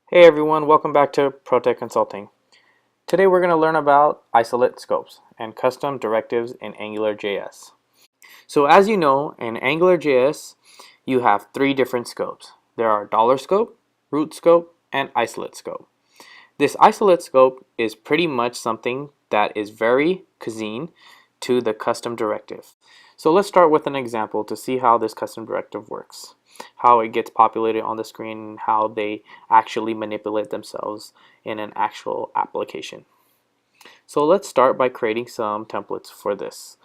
Hey everyone, welcome back to Pro-Tek Consulting. Today we're going to learn about isolate scopes and custom directives in AngularJS. So as you know, in AngularJS you have three different scopes. There are dollar scope, root scope, and isolate scope. This isolate scope is pretty much something that is very cousin to the custom directive. So let's start with an example to see how this custom directive works, how it gets populated on the screen, how they actually manipulate themselves in an actual application. So let's start by creating some templates for this.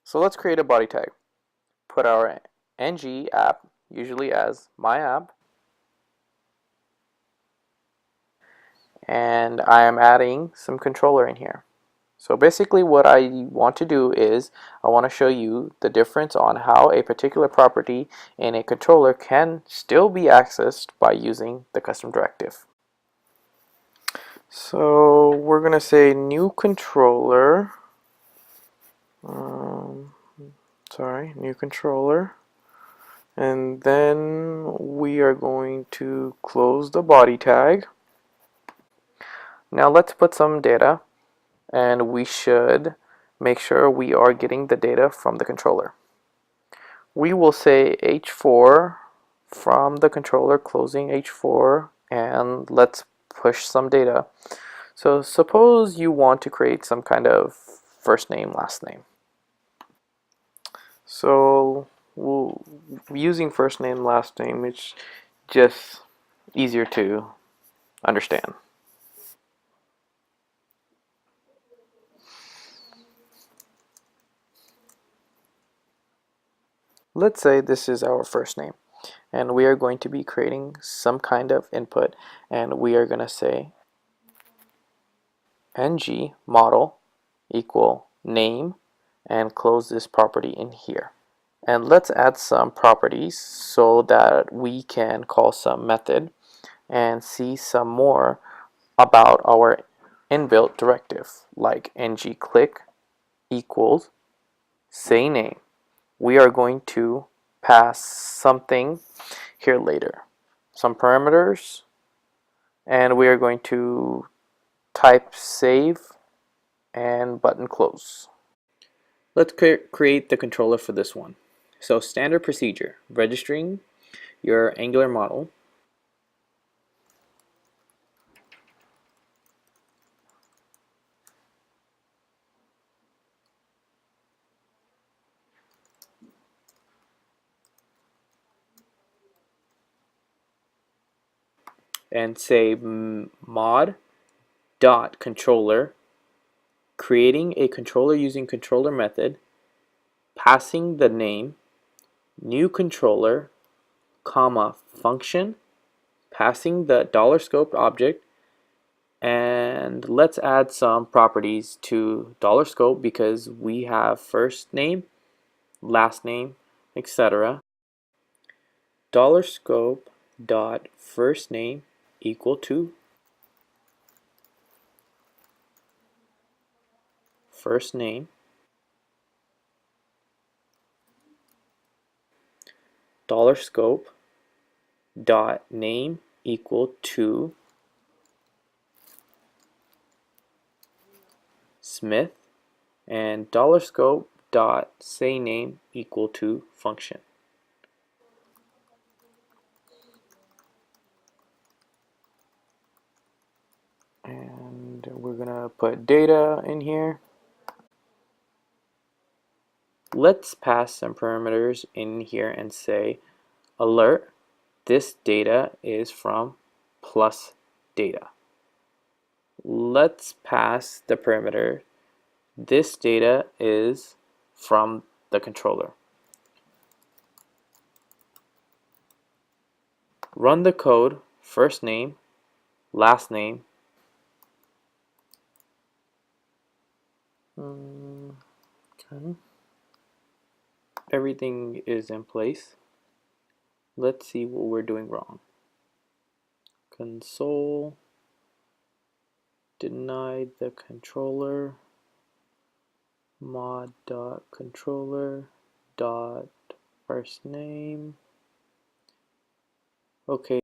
So let's create a body tag. Put our ng app, usually as my app, and I am adding some controller in here. So basically what I want to do is I want to show you the difference on how a particular property in a controller can still be accessed by using the custom directive. So we're going to say new controller, new controller, and then we are going to close the body tag. Now let's put some data, and we should make sure we are getting the data from the controller. We will say h4 from the controller, closing h4, and let's push some data. So suppose you want to create some kind of first name, last name. So using first name, last name, it's just easier to understand. Let's say this is our first name, and we are going to be creating some kind of input, and we are going to say ng model equal name, and close this property in here. And let's add some properties so that we can call some method and see some more about our inbuilt directive, like ng click equals say name. We are going to pass something here later, some parameters, and we are going to type save and button close. Let's create the controller for this one. So standard procedure, registering your Angular model, and say mod dot controller, creating a controller using controller method, passing the name, new controller, comma function, passing the dollar scoped object, and let's add some properties to dollar scope because we have first name, last name, etc. Dollar scope dot first name equal to first name, dollar scope dot name equal to Smith, and dollar scope dot say name equal to function. And we're gonna put data in here. Let's pass some parameters in here and say alert, this data is from plus data. Let's pass the parameter, this data is from the controller. Run the code, first name, last name. Okay. Everything is in place. Let's see what we're doing wrong. Console, denied the controller, mod.controller dot first name. Okay,